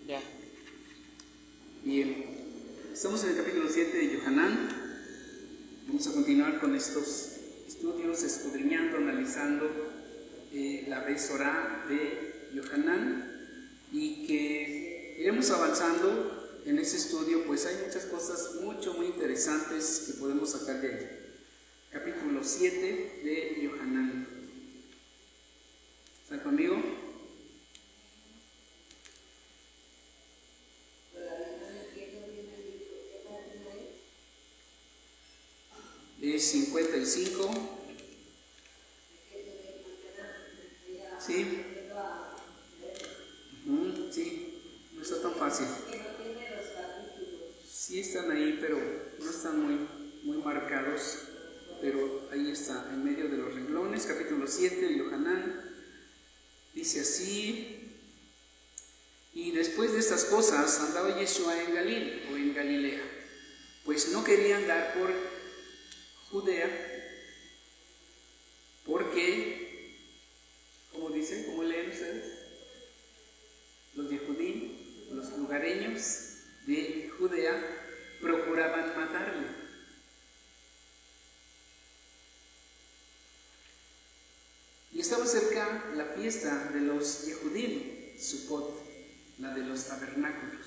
Ya. Bien, estamos en el capítulo 7 de Yohanan. Vamos a continuar con estos estudios, escudriñando, analizando la Besorá de Yohanan, y que iremos avanzando en ese estudio, pues hay muchas cosas muy interesantes que podemos sacar de ahí. Capítulo 7 de Yohanan. ¿Están conmigo? Es 55. Sí. Sí, no está tan fácil. Sí están ahí, pero no están muy marcados. Pero ahí está, en medio de los renglones, capítulo 7 de Yohanan. Dice así: y después de estas cosas andaba Yeshua en Galil o en Galilea, pues no quería andar por Judea, porque, ¿cómo dicen? ¿Cómo leen ustedes? Los Yehudim, los lugareños de Judea, procuraban matarle. Y estaba cerca la fiesta de los Yehudim, Sukkot, la de los tabernáculos.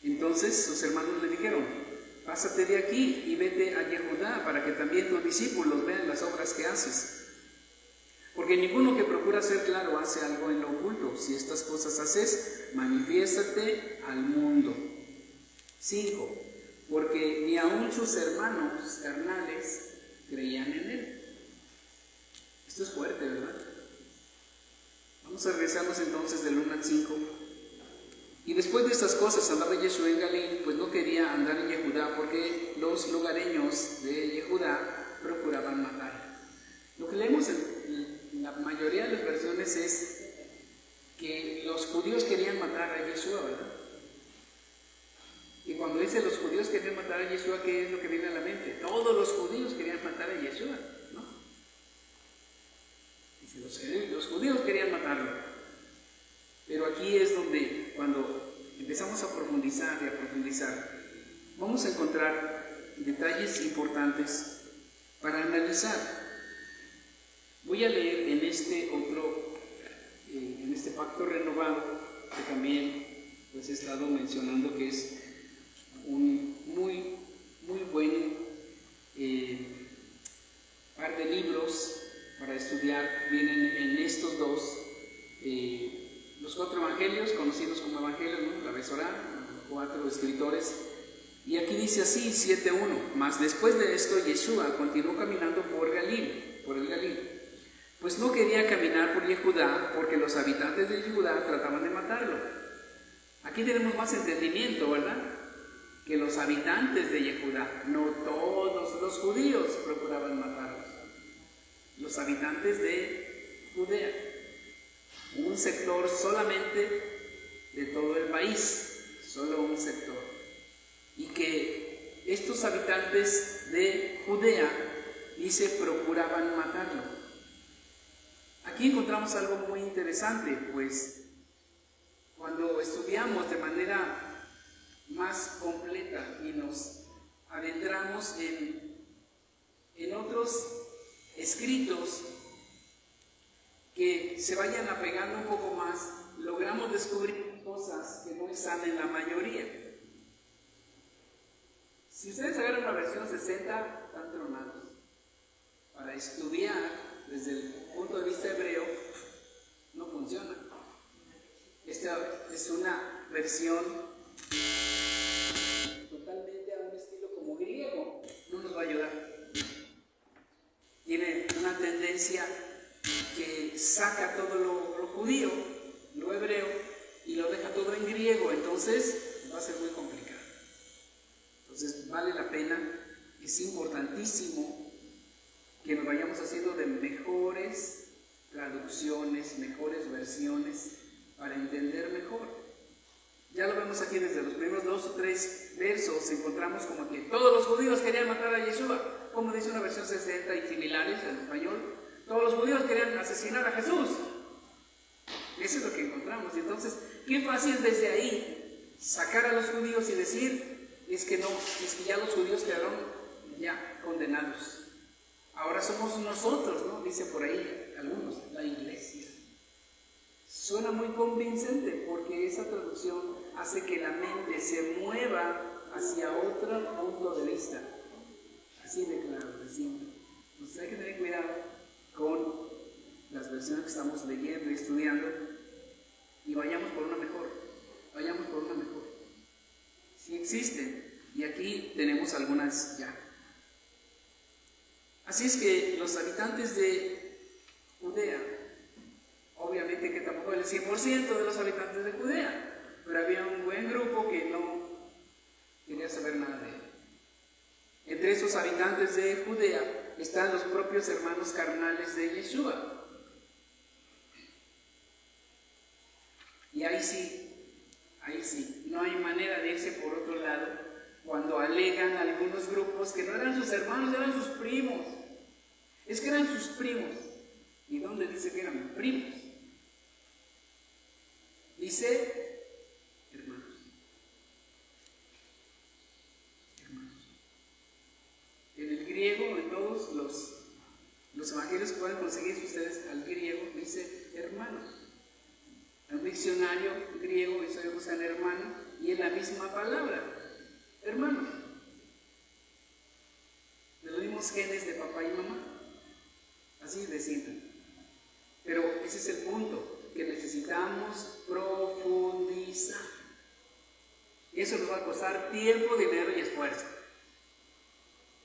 Entonces sus hermanos le dijeron: pásate de aquí y vete a Yehudá, para que también tus discípulos vean las obras que haces. Porque ninguno que procura ser claro hace algo en lo oculto. Si estas cosas haces, manifiéstate al mundo. 5. Porque ni aun sus hermanos carnales creían en él. Esto es fuerte, ¿verdad? Vamos a regresarnos entonces del 1 al 5. Y después de estas cosas andaba Yeshua en Galil, pues no quería andar en Yehudá, porque los lugareños de Yehudá procuraban matar. Lo que leemos en la mayoría de las versiones es que los judíos querían matar a Yeshua, ¿verdad? Y cuando dice los judíos querían matar a Yeshua, ¿qué es lo que viene a la mente? Todos los judíos querían matar a Yeshua, ¿no? Dice, los judíos querían matarlo. Pero aquí es donde, cuando empezamos a profundizar y a profundizar, vamos a encontrar detalles importantes para analizar. Voy a leer en este otro, en este pacto renovado, que también pues he estado mencionando que es un muy buen par de libros para estudiar. Vienen en estos dos, los 4 evangelios, conocidos como evangelios, ¿no? La Besorá, 4 escritores. Y aquí dice así, 7:1: mas después de esto Yeshua continuó caminando por el Galil, pues no quería caminar por Yehudá, porque los habitantes de Yehudá trataban de matarlo. Aquí tenemos más entendimiento, ¿verdad? Que los habitantes de Yehudá, no todos los judíos procuraban matarlos. Los habitantes de Judea, un sector solamente de todo el país, solo un sector. Y que estos habitantes de Judea, dice, procuraban matarlo. Aquí encontramos algo muy interesante, pues cuando estudiamos de manera más completa y nos adentramos en otros escritos que se vayan apegando un poco más, logramos descubrir cosas que no están en la mayoría. Si ustedes agarran la versión 60, están tronados. Para estudiar desde el punto de vista hebreo, no funciona. Esta es una versión totalmente a un estilo como griego, no nos va a ayudar. Tiene una tendencia que saca todo lo judío, lo hebreo, y lo deja todo en griego, entonces va a ser muy complicado. Entonces vale la pena, es importantísimo que nos vayamos haciendo de mejores traducciones, mejores versiones, para entender mejor. Ya lo vemos aquí desde los primeros 2 o 3 versos, encontramos como que todos los judíos querían matar a Yeshua, como dice una versión 60 y similares en español. Todos los judíos querían asesinar a Jesús. Eso es lo que encontramos. Y entonces, qué fácil desde ahí sacar a los judíos y decir, es que ya los judíos quedaron ya condenados. Ahora somos nosotros, ¿no? Dicen por ahí algunos, la iglesia. Suena muy convincente porque esa traducción hace que la mente se mueva hacia otro punto de vista. Así de claro, decimos. Entonces hay que tener cuidado con las versiones que estamos leyendo y estudiando y vayamos por una mejor. Vayamos por una mejor. Sí existen y aquí tenemos algunas ya. Así es que los habitantes de Judea, obviamente que tampoco el 100% de los habitantes de Judea, pero había un buen grupo que no quería saber nada de él. Entre esos habitantes de Judea están los propios hermanos carnales de Yeshua. Y ahí sí, no hay manera de irse por otro lado cuando alegan algunos grupos que no eran sus hermanos, eran sus primos. Es que eran sus primos. ¿Y dónde dice que eran primos? Dice hermanos. En el griego, en todos los evangelios que pueden conseguir ustedes al griego, dice hermanos. En un diccionario griego, eso buscan hermano, y es la misma palabra, hermano. De los mismos genes de papá y mamá. Así de simple. Pero ese es el punto, que necesitamos profundizar. Y eso nos va a costar tiempo, dinero y esfuerzo.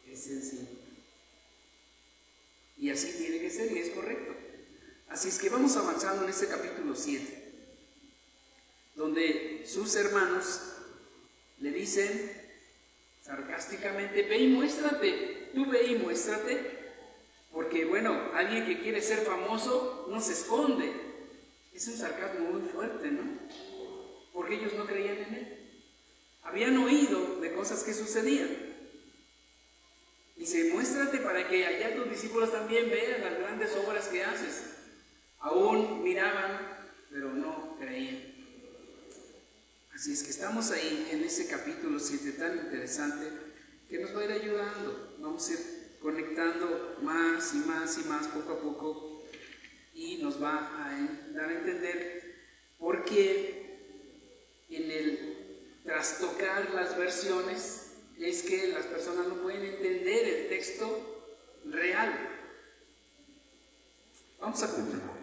Es sencillo. Y así tiene que ser y es correcto. Así es que vamos avanzando en este capítulo 7, donde sus hermanos le dicen sarcásticamente, ve y muéstrate, tú ve y muéstrate. Porque bueno, alguien que quiere ser famoso no se esconde. Es un sarcasmo muy fuerte, ¿no? Porque ellos no creían en él. Habían oído de cosas que sucedían. Dice, muéstrate para que allá tus discípulos también vean las grandes obras que haces. Aún miraban, pero no creían. Así es que estamos ahí en ese capítulo 7 tan interesante que nos va a ir ayudando. Vamos a ir conectando más y más y más poco a poco y nos va a dar a entender por qué en el trastocar las versiones es que las personas no pueden entender el texto real. Vamos a continuar.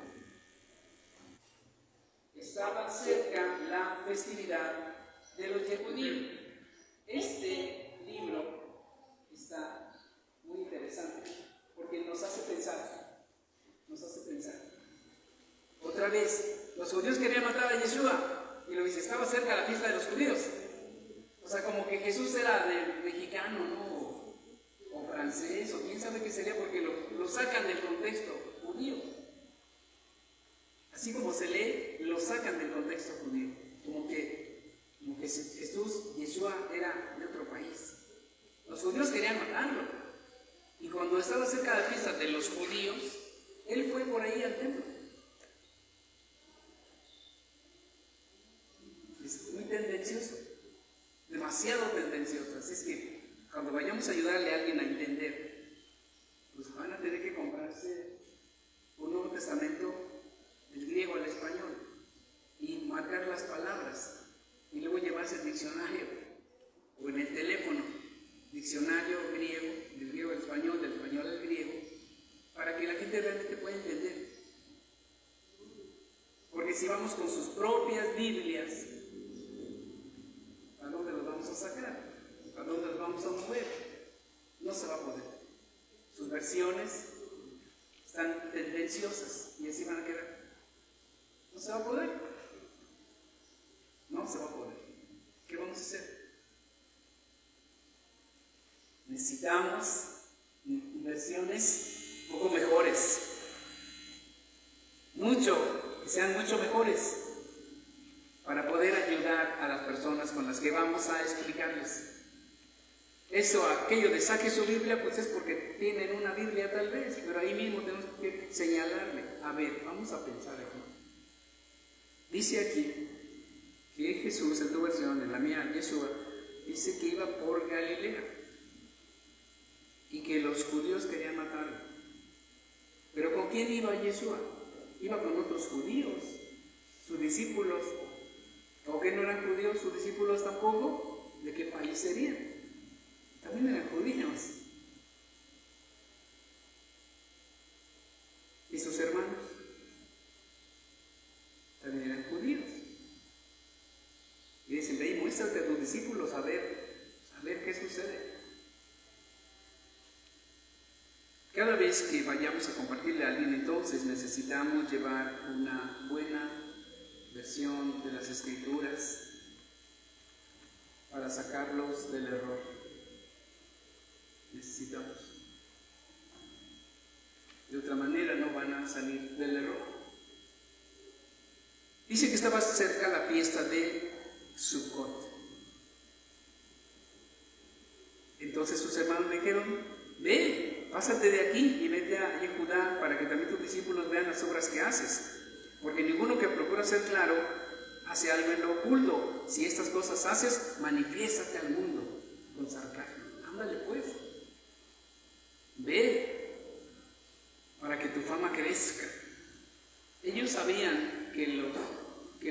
Estaba cerca la festividad de los Yehudim. Este libro está muy interesante porque nos hace pensar. Otra vez, los judíos querían matar a Yeshua y lo dice, estaba cerca la fiesta de los judíos. O sea, como que Jesús era de mexicano, ¿no? O francés, o quién sabe qué sería, porque lo sacan del contexto judío. Así como se lee, lo sacan del contexto judío. Como que Jesús, Yeshua, era de otro país. Los judíos querían matarlo. Y cuando estaba cerca de la fiesta de los judíos, él fue por ahí al templo. Es muy tendencioso. Demasiado tendencioso. Así es que cuando vayamos a ayudarle a alguien a entender, pues van a tener que comprarse un Nuevo Testamento del griego al español y marcar las palabras y luego llevarse el diccionario o en el teléfono, diccionario griego, del griego al español, del español al griego, para que la gente realmente pueda entender. Porque si vamos con sus propias Biblias, ¿a dónde los vamos a sacar? ¿A dónde los vamos a mover? No se va a poder. Sus versiones están tendenciosas y así van a quedar. No se va a poder. No se va a poder. ¿Qué vamos a hacer? Necesitamos versiones un poco mejores. Que sean mucho mejores. Para poder ayudar a las personas con las que vamos a explicarles. Aquello de saque su Biblia, pues es porque tienen una Biblia tal vez, pero ahí mismo tenemos que señalarle. A ver, vamos a pensar aquí. dice aquí que Jesús, en tu versión, en la mía, Yeshua, dice que iba por Galilea y que los judíos querían matarlo. Pero ¿con quién iba Yeshua? Iba con otros judíos, sus discípulos. ¿O que no eran judíos sus discípulos tampoco? ¿De qué país serían? También eran judíos. ¿Y sus hermanos? También eran judíos. Y dicen, ve y muéstrate a tus discípulos a ver qué sucede. Cada vez que vayamos a compartirle a alguien, entonces necesitamos llevar una buena versión de las Escrituras para sacarlos del error. Necesitamos. De otra manera no van a salir del error. Dice que estaba cerca la fiesta de Sukkot. Entonces sus hermanos le dijeron, ve, pásate de aquí y vete a Judá para que también tus discípulos vean las obras que haces. Porque ninguno que procura ser claro hace algo en lo oculto. Si estas cosas haces, manifiéstate al mundo con sarcasmo. Ándale pues. Ve para que tu fama crezca. Ellos sabían que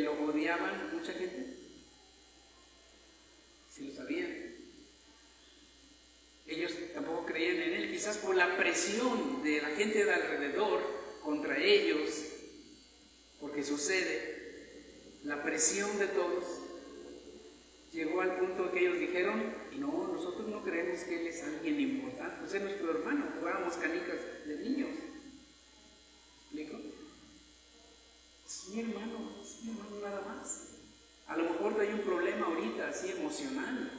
lo odiaban mucha gente. Sí lo sabían. Ellos tampoco creían en él, quizás por la presión de la gente de alrededor contra ellos, porque sucede, la presión de todos llegó al punto que ellos dijeron, no, nosotros no creemos que él es alguien importante, pues es nuestro hermano, jugábamos canicas de niños. ¿Explico? Es mi hermano nada más. A lo mejor hay un problema ahorita así emocional,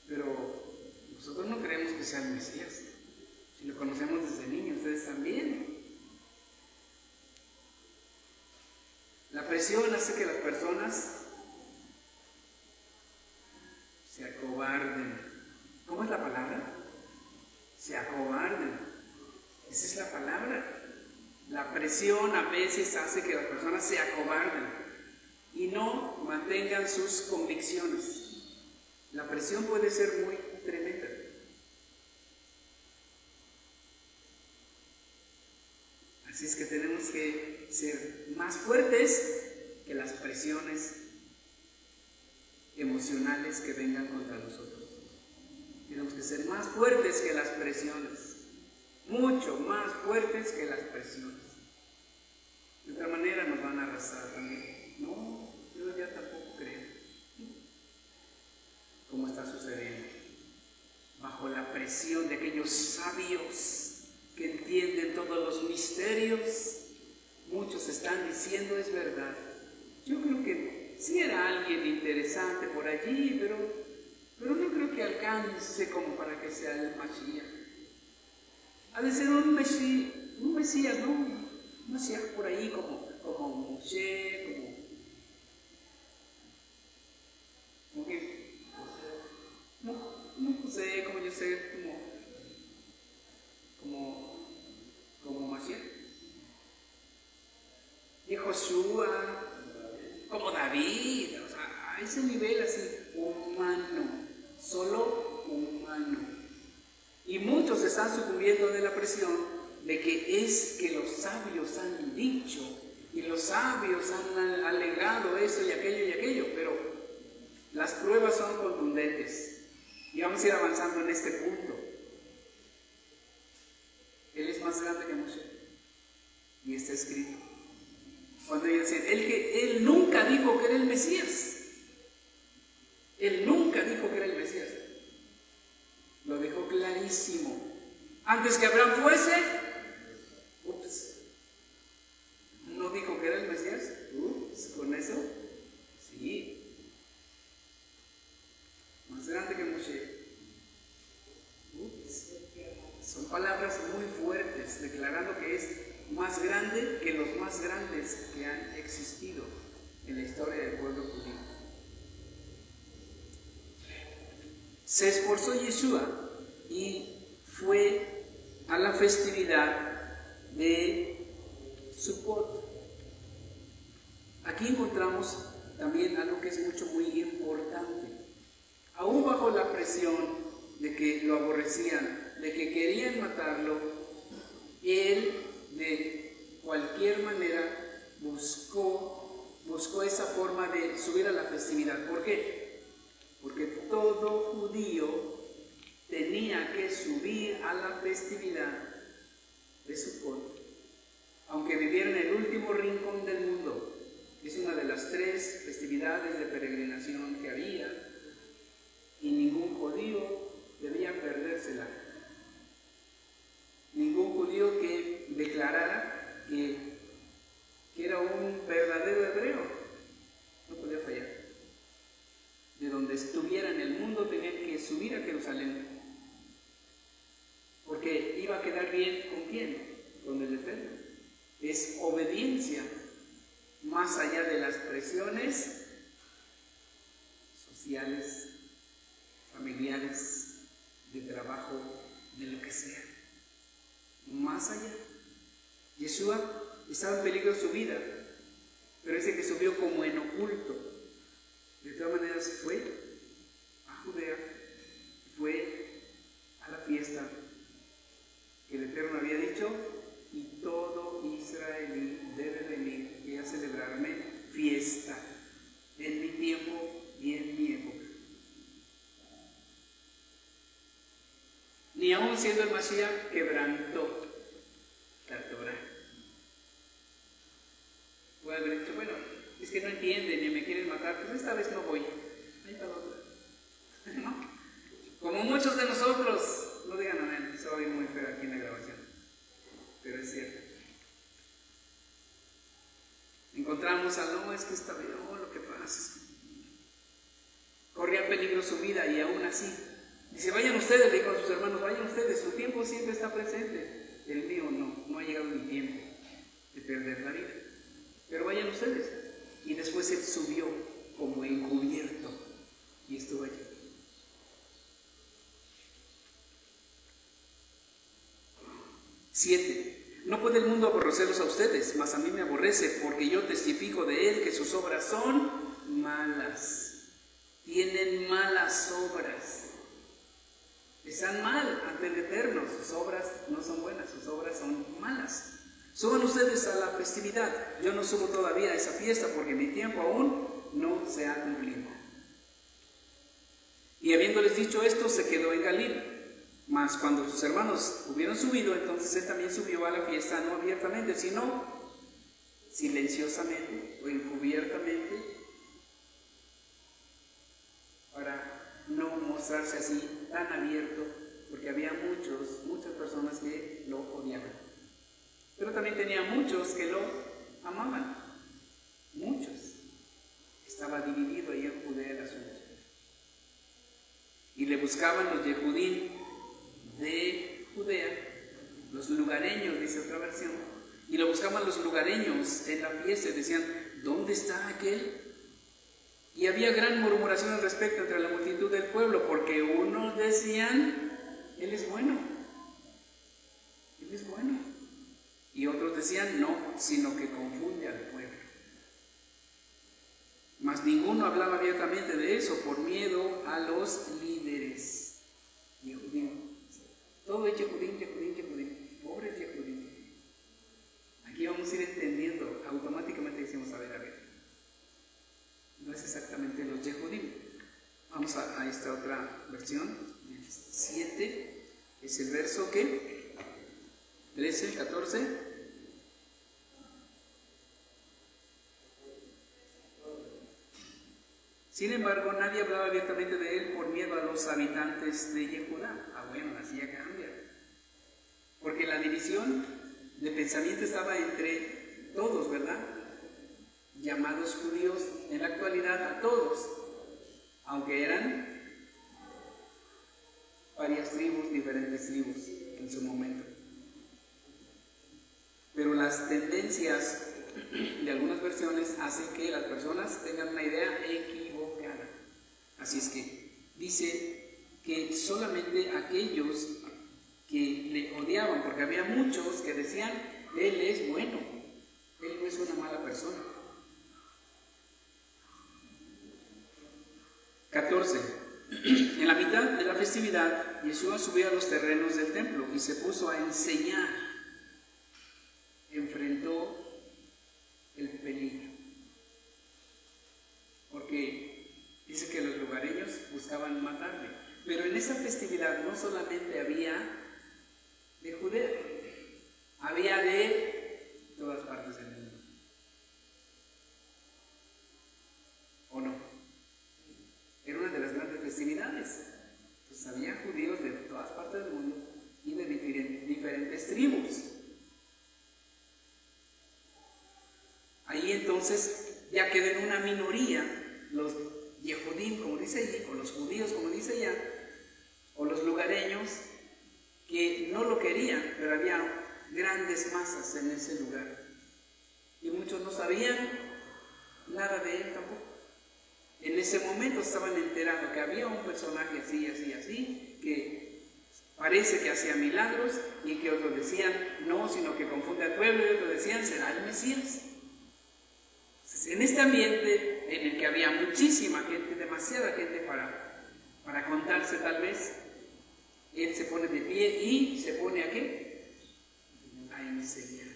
pero nosotros no creemos que sea el Mesías. Si lo conocemos desde niños, ustedes también. La presión hace que las personas se acobarden. ¿Cómo es la palabra? Se acobarden. Esa es la palabra. La presión a veces hace que las personas se acobarden y no mantengan sus convicciones. La presión puede ser muy tremenda. Así es que tenemos que ser más fuertes que las presiones emocionales que vengan contra nosotros. Tenemos que ser más fuertes que las presiones, mucho más fuertes que las presiones. De otra manera nos van a arrasar también. No, yo ya tampoco creo. ¿Cómo está sucediendo? Bajo la presión de aquellos sabios que entienden todos los misterios, muchos están diciendo es verdad. Yo creo que sí era alguien interesante por allí, pero no creo que alcance como para que sea el Mashiach. Ha de ser un Mesías, ¿no? Un Mesías por ahí como Moshe, como que, no José, como yo sé, como Mashiach. Y Josué, como David, o sea, a ese nivel así, humano, solo humano. Y muchos están sucumbiendo de la presión de que es que los sabios han dicho, y los sabios han alegado eso y aquello, pero las pruebas son contundentes. Y vamos a ir avanzando en este punto. Él es más grande que Moshe. Y está escrito. Cuando ellos decían, él nunca dijo que era el Mesías. Él nunca dijo que era el Mesías. Lo dejó clarísimo. Antes que Abraham fuese, no dijo que era el Mesías. Con eso, sí. Más grande que Moshe. Son palabras muy fuertes, declarando que es más grande que los más grandes que han existido en la historia del pueblo judío. Se esforzó Yeshua y fue a la festividad de Sukkot. ¿A aquí encontramos también algo que es muy importante. Aún bajo la presión de que lo aborrecían, de que querían matarlo, él de cualquier manera buscó esa forma de subir a la festividad. ¿Por qué? Porque todo judío tenía que subir a la festividad de Sukkot, aunque viviera en el último rincón del mundo. Es una de las 3 festividades de peregrinación que había, y ningún judío debía perdérsela. Ningún judío que declarara que era un verdadero hebreo no podía fallar. De donde estuviera en el mundo tenían que subir a Jerusalén, porque iba a quedar bien ¿con quién? Con el Eterno. Es obediencia, más allá de las presiones sociales, familiares, de trabajo, de lo que sea. Más allá. Yeshua estaba en peligro su vida, pero dice que subió como en oculto. De todas maneras fue a Judea, fue a la fiesta que el Eterno había dicho, y todo israelí debe venir y a celebrarme fiesta en mi tiempo y en mi época. Ni aun siendo el Mashiach quebrantó la Torah. Puede haber dicho, bueno, es que no entienden y me quieren matar, pues esta vez no voy. Ahí para otra. ¿No? Como muchos de nosotros, no digan amén, se va a oír muy feo aquí en la grabación, pero es cierto. Encontramos a no, es que está bien, lo que pasa es que corría peligro su vida, y aún así dice, vayan ustedes, le dijo a sus hermanos, vayan ustedes, su tiempo siempre está presente, el mío no ha llegado mi tiempo de perder la vida, pero vayan ustedes. Y después él subió como encubierto y estuvo allí. Siete, no puede el mundo aborrecerlos a ustedes, mas a mí me aborrece, porque yo testifico de él que sus obras son malas. Tienen malas obras. Están mal ante el Eterno. Sus obras no son buenas, sus obras son malas. Suban ustedes a la festividad. Yo no subo todavía a esa fiesta porque mi tiempo aún no se ha cumplido. Y habiéndoles dicho esto, se quedó en Galil. Mas cuando sus hermanos hubieron subido, entonces él también subió a la fiesta, no abiertamente, sino silenciosamente o encubiertamente, para no mostrarse así tan abierto, porque había muchas personas que lo odiaban. Pero también tenía muchos que lo amaban. Muchos. Estaba dividido ahí en Judea el asunto. Y le buscaban los Yehudim de Judea, los lugareños, dice otra versión, y lo buscaban los lugareños en la fiesta y decían, ¿dónde está aquel? Y había gran murmuración al respecto entre la multitud del pueblo, porque unos decían, Él es bueno, y otros decían, no, sino que confunde al pueblo. Mas ninguno hablaba abiertamente de eso por miedo a los líderes. Yehudim. Todo es Yehudim. Pobres Yehudim. Aquí vamos a ir entendiendo, automáticamente decimos, a ver. No es exactamente los Yehudim. Vamos a esta otra versión, 7, es el verso que 13, 14. Sin embargo, nadie hablaba abiertamente de él por miedo a los habitantes de Yehudá. Bueno, así ya cambia. Porque la división de pensamiento estaba entre todos, ¿verdad? Llamados judíos en la actualidad a todos, aunque eran varias tribus, diferentes tribus en su momento. Pero las tendencias de algunas versiones hacen que las personas tengan una idea equivocada. Así es que dice que solamente aquellos que le odiaban, porque había muchos que decían, Él es bueno, Él no es una mala persona. 14. En la mitad de la festividad, Yeshua subió a los terrenos del templo y se puso a enseñar. Enfrentó el peligro. Porque dice que los lugareños buscaban matarle. Pero en esa festividad no solamente había de Judea, había de todas partes del mundo. ¿O no? Era una de las grandes festividades. Pues había judíos de todas partes del mundo y de diferentes tribus. Ahí entonces ya quedó en una minoría los Yehudim, como dice allí, o los judíos, como dice allá, o los lugareños, que no lo querían, pero había grandes masas en ese lugar. Y muchos no sabían nada de él tampoco. En ese momento estaban enterados que había un personaje así, así, así, que parece que hacía milagros, y que otros decían, no, sino que confunde al pueblo, y otros decían, será el Mesías. Entonces, en este ambiente en el que había muchísima gente, demasiada gente para contarse tal vez, él se pone de pie y se pone ¿a qué? A enseñar.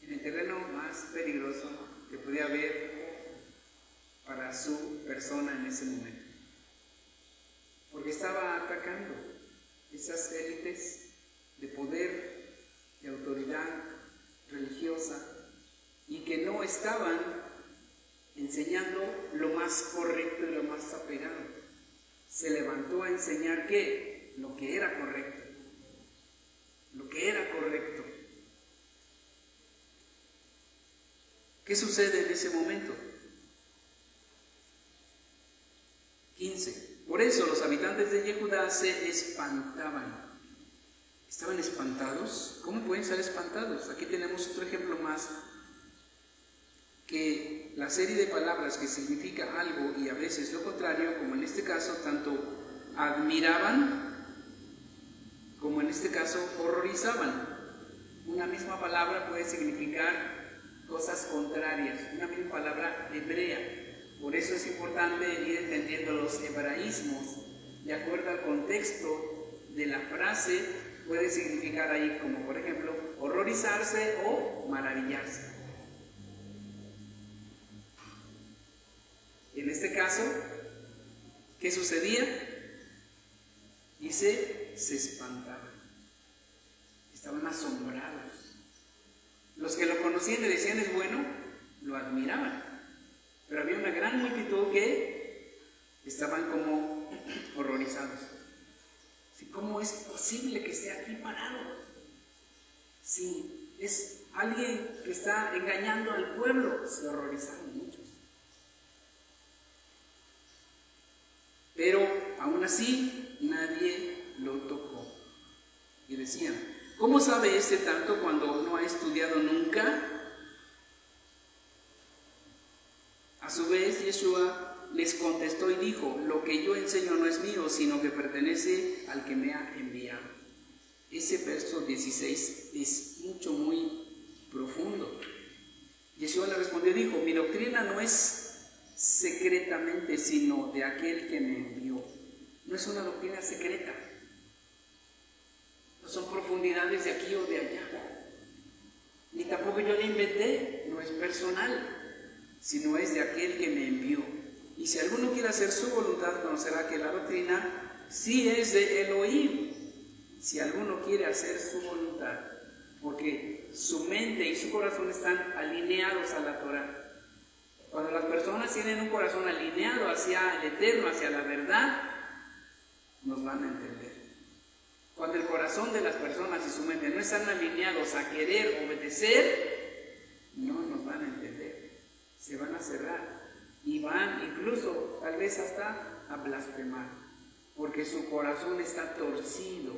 En el terreno más peligroso que podía haber para su persona en ese momento. Porque estaba atacando esas élites de poder, de autoridad religiosa, y que no estaban enseñando lo más correcto y lo más apegado. Se levantó a enseñar ¿qué? Lo que era correcto. Lo que era correcto. ¿Qué sucede en ese momento? 15. Por eso los habitantes de Yehudá se espantaban. ¿Estaban espantados? ¿Cómo pueden estar espantados? Aquí tenemos otro ejemplo más, que la serie de palabras que significa algo y a veces lo contrario, como en este caso, tanto admiraban como en este caso horrorizaban. Una misma palabra puede significar cosas contrarias, una misma palabra hebrea. Por eso es importante ir entendiendo los hebraísmos. De acuerdo al contexto de la frase, puede significar ahí, como por ejemplo, horrorizarse o maravillarse. En este caso, ¿qué sucedía? Dice, se espantaban. Estaban asombrados. Los que lo conocían y decían es bueno, lo admiraban. Pero había una gran multitud que estaban como horrorizados. ¿Cómo es posible que esté aquí parado? Si es alguien que está engañando al pueblo, se horrorizaron muchos. Pero aún así nadie lo tocó. Y decían, ¿cómo sabe este tanto cuando no ha estudiado nunca? A su vez, Yeshua les contestó y dijo, lo que yo enseño no es mío, sino que pertenece al que me ha enviado. Ese verso 16 es muy profundo. Yeshua le respondió y dijo, mi doctrina no es secretamente, sino de aquel que me envió. No es una doctrina secreta. No son profundidades de aquí o de allá. Ni tampoco yo la inventé, no es personal, sino es de aquel que me envió. Y si alguno quiere hacer su voluntad, conocerá que la doctrina sí es de Elohim. Si alguno quiere hacer su voluntad, porque su mente y su corazón están alineados a la Torah. Cuando las personas tienen un corazón alineado hacia el Eterno, hacia la verdad, nos van a entender. Cuando el corazón de las personas y su mente no están alineados a querer obedecer, no nos van a entender. Se van a cerrar y van incluso tal vez hasta a blasfemar, porque su corazón está torcido,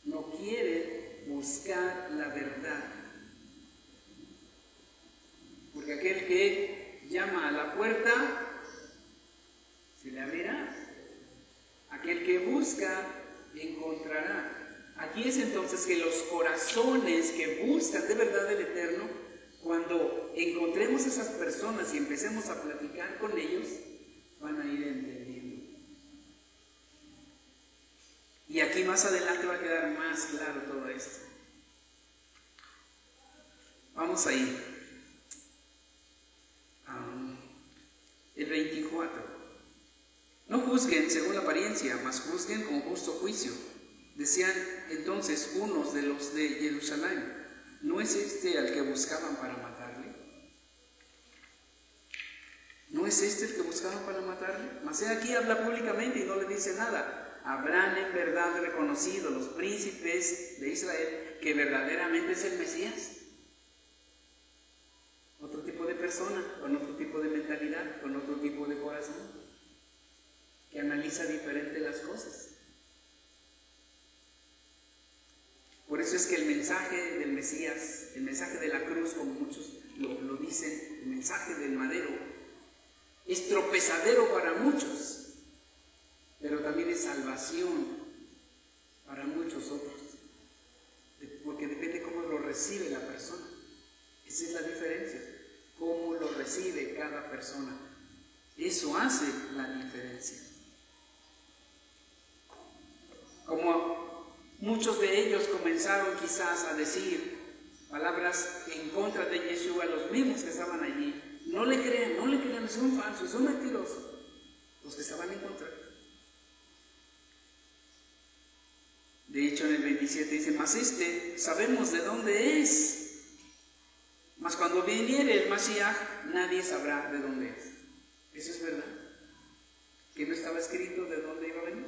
no quiere buscar la verdad. Porque aquel que llama a la puerta, se le abrirá. Aquel que busca, encontrará. Aquí es entonces que los corazones que buscan de verdad el Eterno, cuando encontremos a esas personas y empecemos a platicar con ellos, van a ir entendiendo. Y aquí más adelante va a quedar más claro todo esto. Vamos a ir. El 24. No juzguen según la apariencia, mas juzguen con justo juicio. Decían entonces unos de los de Jerusalén: ¿no es este al que buscaban para matarle? ¿No es este el que buscaban para matarle? Mas aquí habla públicamente y no le dice nada. Habrán en verdad reconocido los príncipes de Israel que verdaderamente es el Mesías. Otro tipo de persona, con otro tipo de mentalidad, con otro tipo de corazón, que analiza diferente las cosas. Por eso es que el mensaje del Mesías, el mensaje de la cruz, como muchos lo dicen, el mensaje del madero, es tropezadero para muchos, pero también es salvación para muchos otros, porque depende cómo lo recibe la persona. Esa es la diferencia, cómo lo recibe cada persona. Eso hace la diferencia. Como muchos de ellos comenzaron quizás a decir palabras en contra de Yeshua, los mismos que estaban allí: no le crean, son falsos, son mentirosos, los que estaban en contra. De hecho, en el 27 dice: mas sabemos de dónde es. Mas cuando viniere el Mashiach, nadie sabrá de dónde es. Eso es verdad. ¿Que no estaba escrito de dónde iba a venir?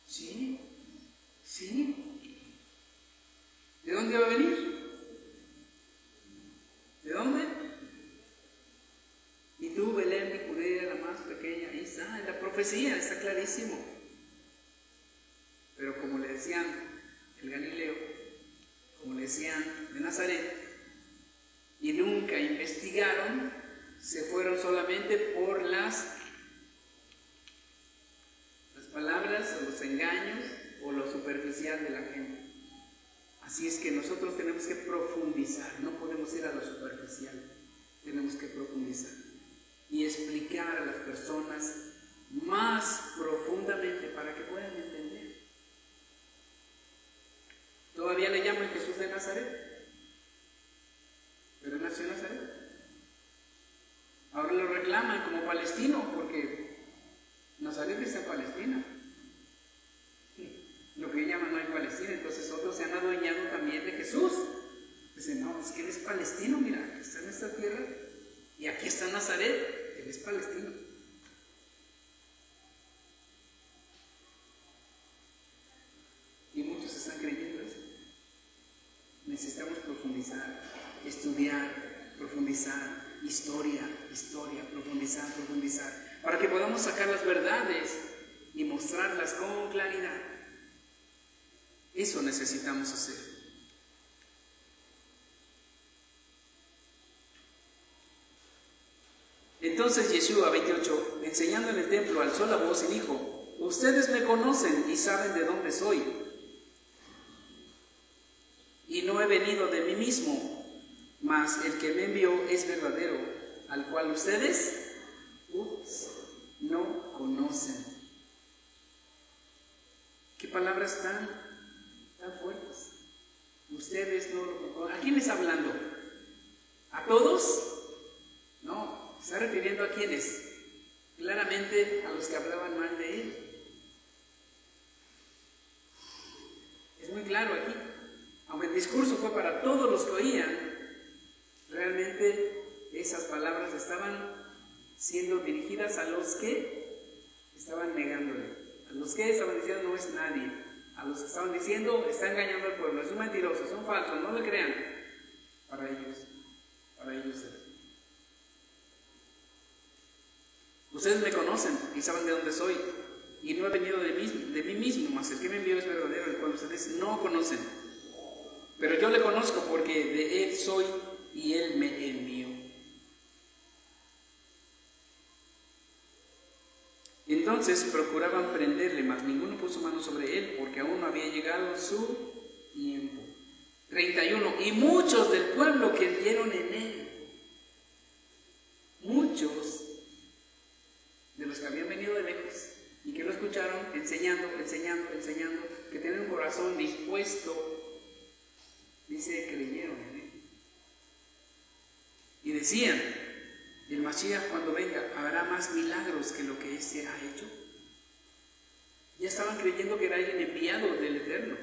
Sí. ¿De dónde iba a venir? ¿De dónde? Y tú, Belén de Judea, la más pequeña, ahí está, en la profecía, está clarísimo. Pero como le decían el Galileo, como le decían de Nazaret, y nunca investigaron, se fueron solamente por las palabras o los engaños o lo superficial de la gente. Así es que nosotros tenemos que profundizar, no podemos ir a lo superficial, tenemos que profundizar y explicar a las personas más profundamente para que puedan entender. Todavía le llaman Jesús de Nazaret, pero él nació en Nazaret. Ahora lo reclaman como palestino porque Nazaret está en Palestina. Lo que llaman no hay Palestina, entonces otros se han adueñado también de Jesús. Dicen: no, es que él es palestino, mira, está en esta tierra y aquí está Nazaret, él es palestino. Y muchos están creyendo eso. Necesitamos profundizar, estudiar, profundizar, historia, profundizar, para que podamos sacar las verdades y mostrarlas con claridad. Eso necesitamos hacer. Entonces Yeshua, 28, enseñando en el templo, alzó la voz y dijo: ustedes me conocen y saben de dónde soy. Y no he venido de mí mismo, mas el que me envió es verdadero, al cual ustedes no conocen. ¿Qué palabras tan fuertes? Ustedes no lo conocen. ¿A quién está hablando? ¿A todos? No, se está refiriendo a quiénes. Claramente a los que hablaban mal de él. Es muy claro aquí. Aunque el discurso fue para todos los que oían, realmente esas palabras estaban siendo dirigidas a los que estaban negándole, a los que estaban diciendo no es nadie, a los que estaban diciendo está engañando al pueblo, es un mentiroso, son falsos, no le crean. Para ellos ustedes me conocen y saben de dónde soy, y no he venido de mí mismo, mas el que me envió es verdadero, el cual ustedes no conocen. Pero yo le conozco porque de él soy y él me envió. Entonces procuraban prenderle, mas ninguno puso mano sobre él, porque aún no había llegado su tiempo. 31. Y muchos del pueblo creyeron en él. Muchos enseñando, que tenían un corazón dispuesto, dice, creyeron en él. Y decían, el Mashiach cuando venga hará más milagros que lo que éste ha hecho. Ya estaban creyendo que era alguien enviado del Eterno.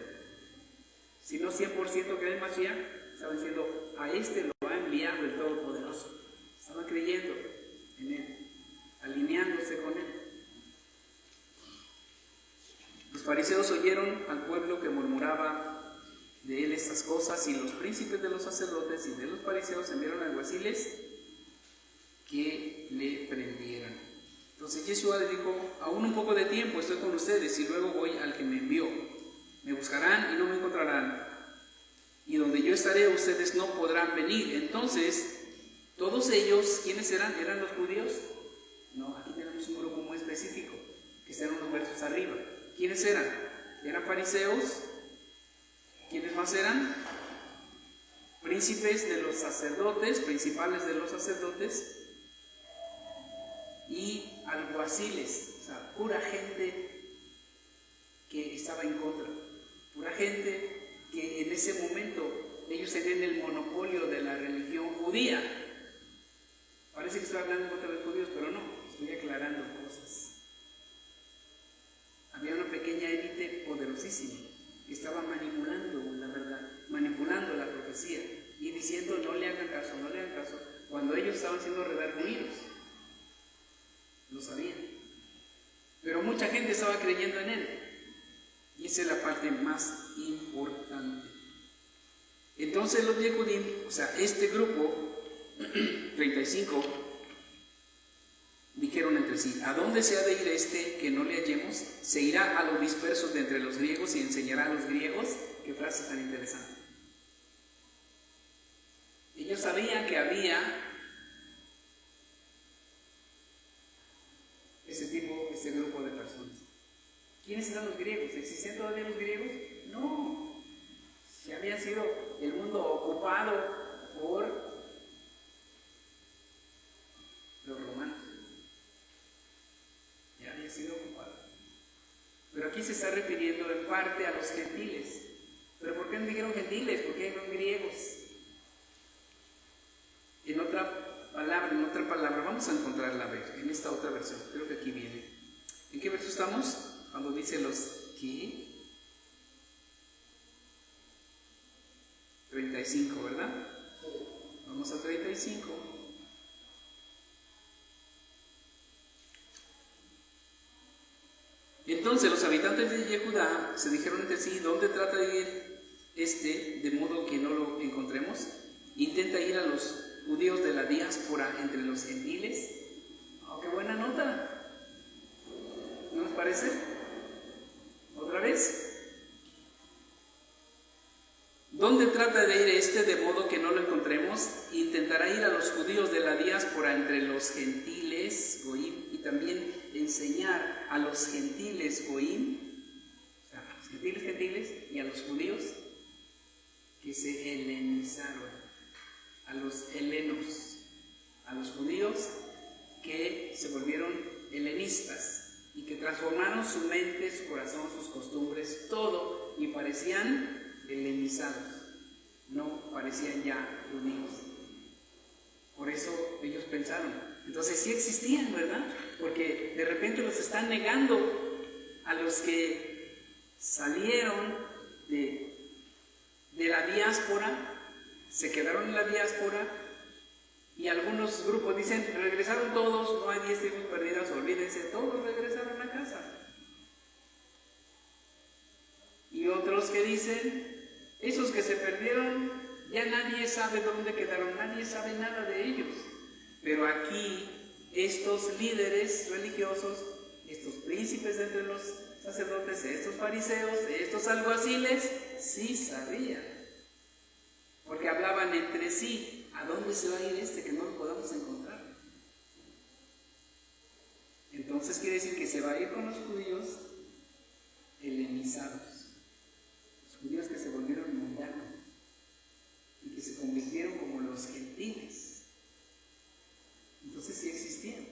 Si no 100% creen en Mashiach, estaban diciendo, a este lo ha enviado el Todopoderoso. Estaban creyendo en él, alineándose con él. Los fariseos oyeron al pueblo que murmuraba de él estas cosas, y los príncipes de los sacerdotes y de los fariseos enviaron alguaciles que le prendieran. Entonces Yeshua les dijo, aún un poco de tiempo estoy con ustedes y luego voy al que me envió. Me buscarán y no me encontrarán, y donde yo estaré ustedes no podrán venir. Entonces todos ellos, ¿quiénes eran? ¿Eran los judíos? No, aquí tenemos un grupo muy específico que están unos versos arriba. ¿Quiénes eran? ¿Eran fariseos? ¿Quiénes más eran? Príncipes de los sacerdotes, principales de los sacerdotes, y alguaciles, o sea, pura gente que estaba en contra, pura gente que en ese momento ellos tenían el monopolio de la religión judía. Parece que estoy hablando en contra de los judíos, pero no, estoy aclarando cosas. Había una pequeña élite poderosísima que estaba manipulando la verdad, manipulando la profecía y diciendo no le hagan caso, no le hagan caso, cuando ellos estaban siendo redargüidos. Lo sabían. Pero mucha gente estaba creyendo en él. Y esa es la parte más importante. Entonces los Yehudim, o sea, este grupo, 35, dijeron entre sí, ¿a dónde se ha de ir este que no le hallemos? ¿Se irá a los dispersos de entre los griegos y enseñará a los griegos? Qué frase tan interesante. Ellos sabían que había ese grupo de personas. ¿Quiénes eran los griegos? ¿Existían todavía los griegos? No. Se había sido el mundo ocupado por los romanos. Ya había sido ocupado. Pero aquí se está refiriendo en parte a los gentiles. ¿Pero por qué no dijeron gentiles? ¿Por qué dijeron griegos? En otra palabra, vamos a encontrarla, a ver, en esta otra versión, creo que aquí viene. ¿En qué verso estamos? Cuando dice los ¿qué? 35, ¿verdad? Vamos a 35. Entonces los habitantes de Yehudá se dijeron entre sí, ¿dónde trata de ir este de modo que no lo encontremos? Intenta ir a los judíos de la diáspora entre los gentiles. Oh, qué buena nota. ¿No les parece? ¿Otra vez? ¿Dónde trata de ir este de modo que no lo encontremos? Intentará ir a los judíos de la diáspora entre los gentiles, goim, y también enseñar a los gentiles, goim, o sea, a los gentiles, y a los judíos que se helenizaron, a los helenos, a los judíos que se volvieron helenistas y que transformaron su mente, su corazón, sus costumbres, todo, y parecían helenizados, no parecían ya judíos. Por eso ellos pensaron, entonces sí existían, ¿verdad? Porque de repente los están negando a los que salieron de la diáspora, se quedaron en la diáspora, y algunos grupos dicen, regresaron todos, no hay 10 tribus perdidas, olvídense, todos regresaron a casa. Y otros que dicen, esos que se perdieron, ya nadie sabe dónde quedaron, nadie sabe nada de ellos. Pero aquí, estos líderes religiosos, estos príncipes entre los sacerdotes, estos fariseos, estos alguaciles, sí sabían. Porque hablaban entre sí, ¿a dónde se va a ir este que no lo podamos encontrar? Entonces quiere decir que se va a ir con los judíos helenizados, los judíos que se volvieron mundanos y que se convirtieron como los gentiles. Entonces sí existían.